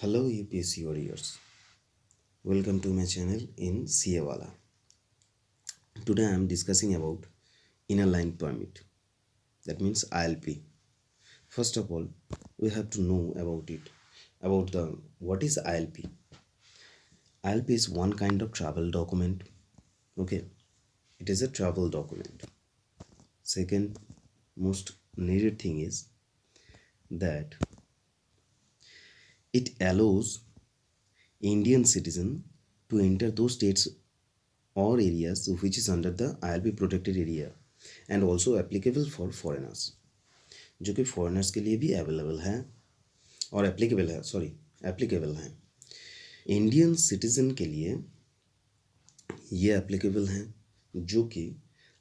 Hello UPSC warriors. Welcome to my channel in CA Wala. Today I am discussing about inner line permit. That means ILP. First of all, we have to know about it. About the what is ILP? ILP is one kind of travel document. Okay, it is a travel document. Second most needed thing is that it allows Indian citizen to enter those states or areas which is under the ILP protected area and also applicable for foreigners, जो कि foreigners के लिए भी available है और applicable है। Indian citizen के लिए ये एप्लीकेबल हैं जो कि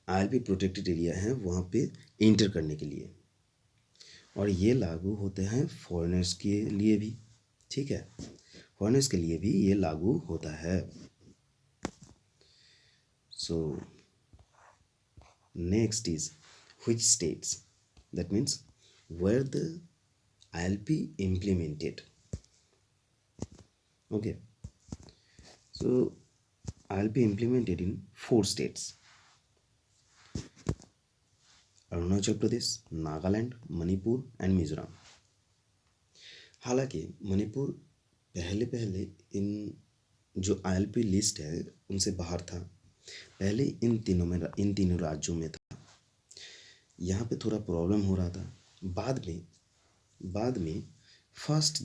ILP प्रोटेक्टेड एरिया है वहाँ पे इंटर करने के लिए, और ये लागू होते हैं फॉरेनर्स के लिए भी। ठीक है, फॉरेनर्स के लिए भी ये लागू होता है। So next is which states, that means where the ILP implemented. Okay, so ILP implemented in 4 states: Arunachal Pradesh, Nagaland, Manipur and Mizoram. हालांकि मणिपुर पहले इन जो ILP लिस्ट है उनसे बाहर था, पहले इन तीनों राज्यों में था। यहाँ पे थोड़ा प्रॉब्लम हो रहा था। बाद में 1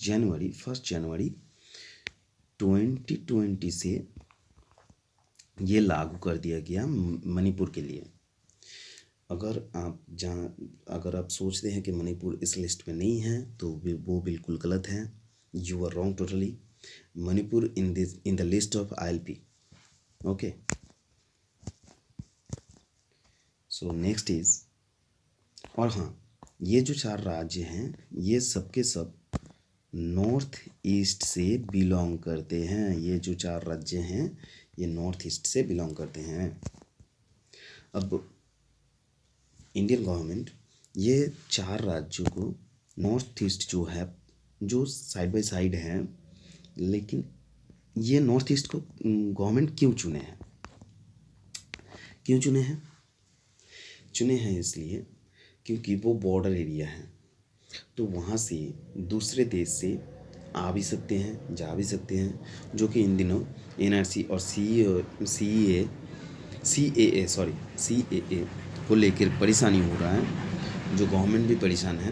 जनवरी 2020 से ये लागू कर दिया गया मणिपुर के लिए। अगर आप सोचते हैं कि मणिपुर इस लिस्ट में नहीं है तो वो बिल्कुल गलत है। You are wrong totally. Manipur in the list of ILP। Okay, so next is, और हाँ, ये जो 4 राज्य हैं ये सबके सब नॉर्थ ईस्ट से बिलोंग करते हैं। ये जो 4 राज्य हैं ये नॉर्थ ईस्ट से बिलोंग करते हैं। अब इंडियन गवर्नमेंट ये 4 राज्यों को नॉर्थ ईस्ट जो है, जो साइड बाय साइड हैं, लेकिन ये नॉर्थ ईस्ट को गवर्नमेंट क्यों चुने हैं? चुने हैं इसलिए क्योंकि वो बॉर्डर एरिया है, तो वहाँ से दूसरे देश से आ भी सकते हैं, जा भी सकते हैं, जो कि इन दिनों NRC और CAA को लेकर परेशानी हो रहा है, जो गवर्नमेंट भी परेशान है।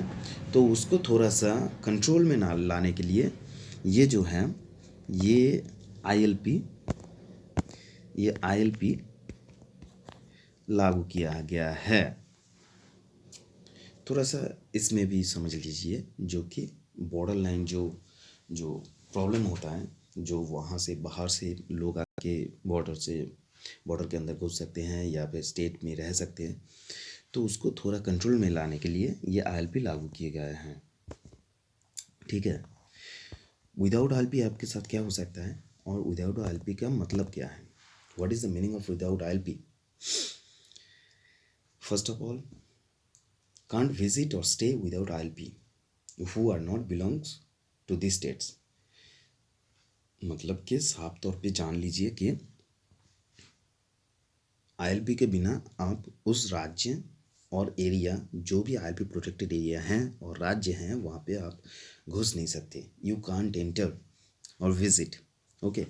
तो उसको थोड़ा सा कंट्रोल में ना लाने के लिए ये जो है ये ILP लागू किया गया है। थोड़ा सा इसमें भी समझ लीजिए, जो कि बॉर्डर लाइन जो प्रॉब्लम होता है, जो वहाँ से बाहर से लोग आके बॉर्डर के अंदर घुस सकते हैं या फिर स्टेट में रह सकते हैं, तो उसको थोड़ा कंट्रोल में लाने के लिए ये ILP लागू किए गए हैं। ठीक है, विदाउट ILP आपके साथ क्या हो सकता है और विदाउट ILP का मतलब क्या है? What is the meaning of without ILP? First of all, can't visit or stay without ILP who are not belongs to these states। मतलब कि साफ तौर पे जान लीजिए कि ILP के बिना आप उस राज्य और एरिया, जो भी ILP प्रोटेक्टेड एरिया हैं और राज्य हैं, वहाँ पे आप घुस नहीं सकते। यू कांट एंटर और विजिट। ओके,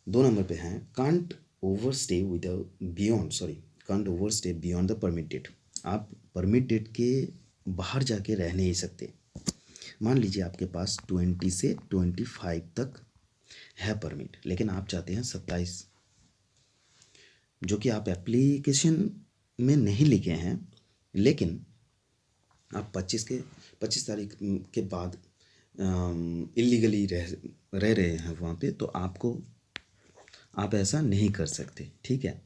2 नंबर पे हैं can't overstay beyond the permit date. आप परमिट डेट के बाहर जाके रह नहीं सकते। मान लीजिए आपके पास 20 से 25 तक है परमिट, लेकिन आप चाहते हैं 27, जो कि आप एप्लीकेशन में नहीं लिखे हैं, लेकिन आप 25 तारीख के बाद इलीगली रह रहे हैं वहाँ पे, तो आप ऐसा नहीं कर सकते। ठीक है,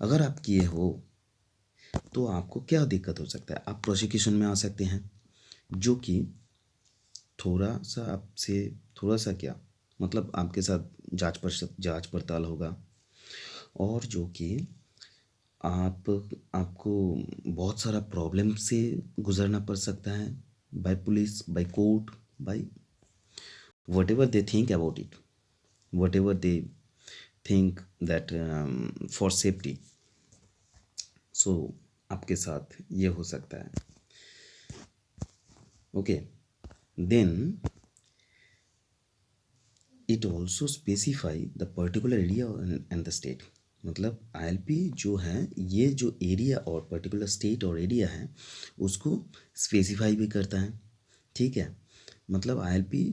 अगर आप किए हो तो आपको क्या दिक्कत हो सकता है? आप प्रोसिक्यूशन में आ सकते हैं, जो कि थोड़ा सा क्या मतलब आपके साथ जांच पड़ताल होगा, और जो कि आपको बहुत सारा प्रॉब्लम से गुजरना पड़ सकता है, by police, by court, by whatever they think about it, whatever they think that for safety. So आपके साथ ये हो सकता है. Okay, then it also specify the particular area and the state. मतलब ILP जो है ये जो एरिया और पर्टिकुलर स्टेट और एरिया है उसको स्पेसिफाई भी करता है. ठीक है, मतलब ILP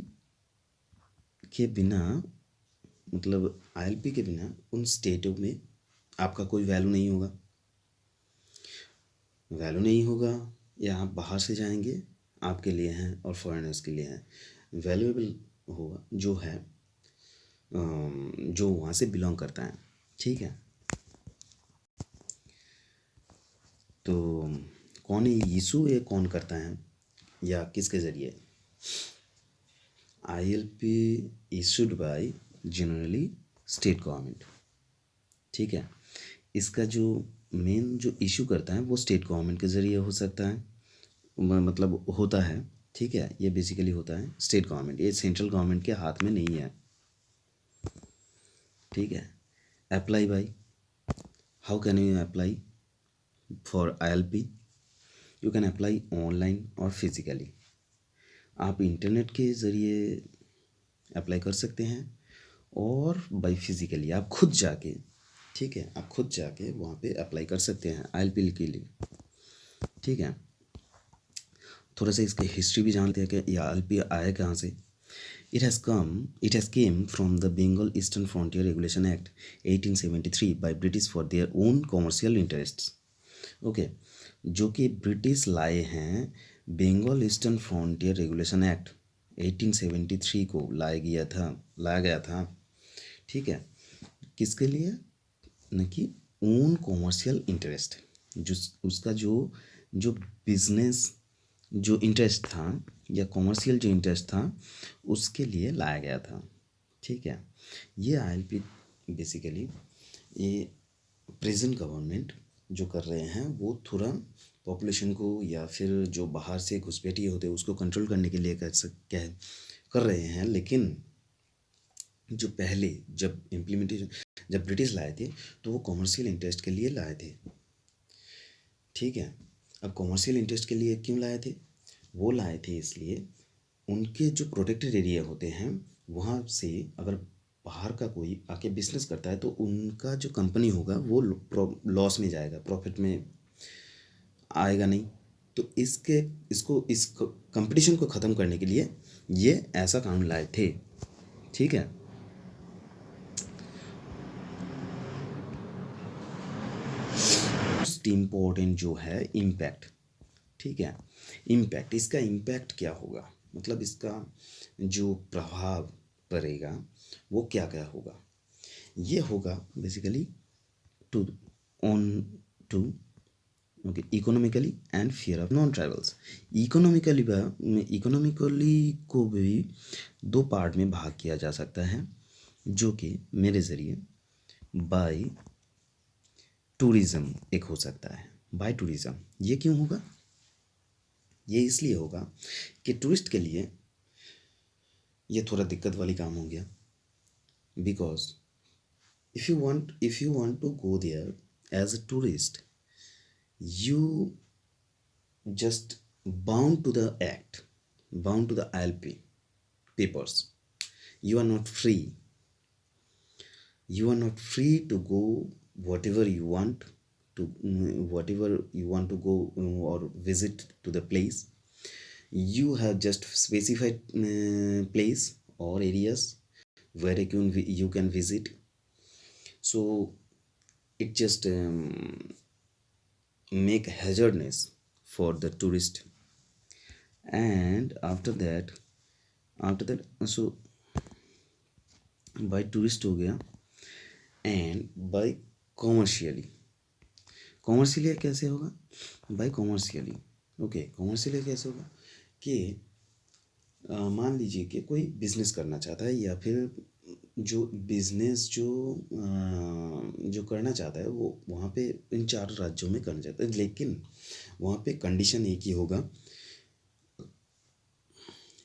के बिना, मतलब ILP के बिना उन स्टेटों में आपका कोई वैल्यू नहीं होगा. वैल्यू नहीं होगा या आप बाहर से जाएंगे आपके लिए हैं और फॉरेनर्स के लिए हैं. वैल्यूएबल होगा जो है जो वहाँ से बिलोंग करता है. ठीक है, तो कौन इशू ये कौन करता है या किसके ज़रिए? ILP issued by generally state government. ठीक है, इसका जो मेन जो इशू करता है वो स्टेट गवर्नमेंट के ज़रिए हो सकता है, मतलब होता है. ठीक है, ये बेसिकली होता है स्टेट गवर्नमेंट, ये सेंट्रल गवर्नमेंट के हाथ में नहीं है. ठीक है, apply bye, how can you apply for ILP? You can apply online और फिज़िकली. आप इंटरनेट के ज़रिए अप्लाई कर सकते हैं और बाय फिज़िकली आप खुद जाके, ठीक है, आप खुद जाके वहाँ पे अप्लाई कर सकते हैं ILP के लिए. ठीक है, थोड़ा सा इसकी हिस्ट्री भी जानते हैं कि ये ILP आया कहाँ से. It has came from the Bengal Eastern Frontier Regulation Act 1873 by British for their own commercial interests. Okay, जो कि ब्रिटिश लाए हैं Bengal eastern frontier regulation act 1873 को लाया गया था. ठीक है, किसके लिए? न कि ओन कॉमर्शियल इंटरेस्ट, जो उसका जो बिजनेस जो इंटरेस्ट था या कॉमर्शियल जो इंटरेस्ट था उसके लिए लाया गया था. ठीक है, ये ILP बेसिकली ये प्रेजेंट गवर्नमेंट जो कर रहे हैं वो थोड़ा पॉपुलेशन को या फिर जो बाहर से घुसपैठिए होते हैं उसको कंट्रोल करने के लिए कर रहे हैं. लेकिन जो पहले जब इम्प्लीमेंटेशन जब ब्रिटिश लाए थे तो वो कॉमर्शियल इंटरेस्ट के लिए लाए थे. ठीक है, अब कॉमर्शियल इंटरेस्ट के लिए क्यों लाए थे? वो लाए थे इसलिए उनके जो प्रोटेक्टेड एरिया होते हैं वहाँ से अगर बाहर का कोई आके बिजनेस करता है तो उनका जो कंपनी होगा वो लॉस में जाएगा, प्रॉफिट में आएगा नहीं. तो इस कंपटीशन को ख़त्म करने के लिए ये ऐसा कानून लाए थे. ठीक है, मोस्ट इम्पोर्टेंट जो है इम्पैक्ट. ठीक है, इम्पैक्ट, इसका इम्पैक्ट क्या होगा, मतलब इसका जो प्रभाव पड़ेगा वो क्या क्या होगा. ये होगा basically to on to okay economically and fear of non tribals. Economically को भी दो पार्ट में भाग किया जा सकता है, जो कि मेरे ज़रिए बाय टूरिज़्म एक हो सकता है. बाय टूरिज़्म ये क्यों होगा? ये इसलिए होगा कि टूरिस्ट के लिए ये थोड़ा दिक्कत वाली काम हो गया. Because if you want to go there as a tourist, you just bound to the act, bound to the ILP papers. You are not free. You are not free to go whatever you want to go or visit to the place. You have just specified place or areas where you can visit. So it just make hazardness for the tourist. And after that so by tourist हो गया and by commercially कैसे होगा? by commercially. Okay, commercially कैसे होगा कि मान लीजिए कि कोई बिजनेस करना चाहता है या फिर जो बिजनेस जो करना चाहता है वो वहाँ पे इन 4 राज्यों में करना चाहता है, लेकिन वहाँ पे कंडीशन एक ही होगा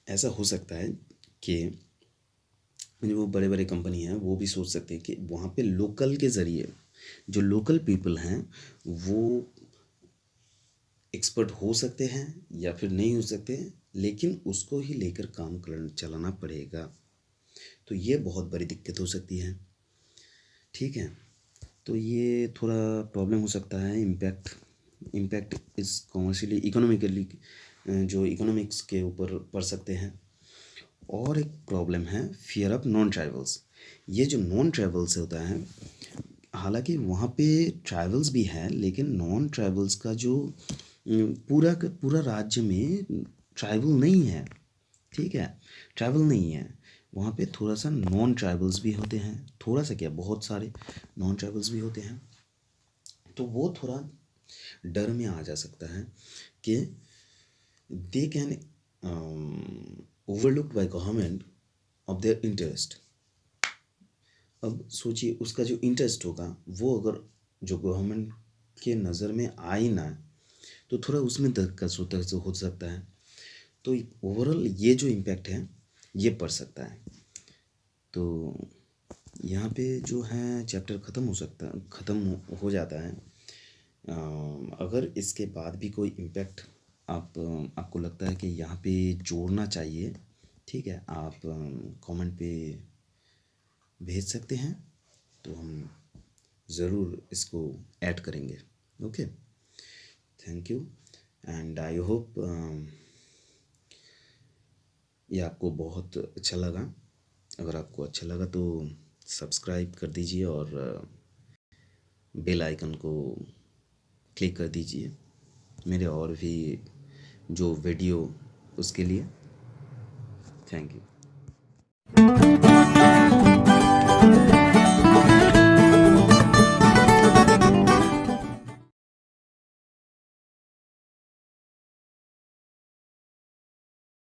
ऐसा हो सकता है कि जो वो बड़े बड़े कंपनी हैं वो भी सोच सकते हैं कि वहाँ पे लोकल के ज़रिए जो लोकल पीपल हैं वो एक्सपर्ट हो सकते हैं या फिर नहीं हो सकते हैं, लेकिन उसको ही लेकर काम कर चलाना पड़ेगा। तो ये बहुत बड़ी दिक्कत हो सकती है। ठीक है, तो ये थोड़ा प्रॉब्लम हो सकता है। इम्पैक्ट इस कॉमर्शियली इकोनॉमिकली जो इकोनॉमिक्स के ऊपर पड़ सकते हैं। और एक प्रॉब्लम है फियर ऑफ नॉन ट्राइवल्स। ये जो नॉन ट्राइवल्स होता है, हालांकि वहाँ पे ट्राइवल्स भी हैं लेकिन नॉन ट्राइवल्स का जो पूरा का पूरा राज्य में ट्राइवल नहीं है। ठीक है, ट्राइवल नहीं है वहाँ पे। थोड़ा सा नॉन ट्राइवल्स भी होते हैं, थोड़ा सा क्या बहुत सारे नॉन ट्राइवल्स भी होते हैं। तो वो थोड़ा डर में आ जा सकता है कि they can overlooked by government of their interest. अब सोचिए उसका जो इंटरेस्ट होगा वो अगर जो गवर्नमेंट के नज़र में आए ना, तो थोड़ा उसमें दिक्कत हो सकता है। तो ओवरऑल ये जो इम्पैक्ट है ये पड़ सकता है। तो यहाँ पे जो है चैप्टर ख़त्म हो जाता है। अगर इसके बाद भी कोई इम्पैक्ट आपको लगता है कि यहाँ पे जोड़ना चाहिए, ठीक है, आप कमेंट पे भेज सकते हैं, तो हम ज़रूर इसको ऐड करेंगे। Okay, thank you and I hope ये आपको बहुत अच्छा लगा। अगर आपको अच्छा लगा तो सब्सक्राइब कर दीजिए और बेल आइकन को क्लिक कर दीजिए मेरे और भी जो वीडियो उसके लिए। Thank you.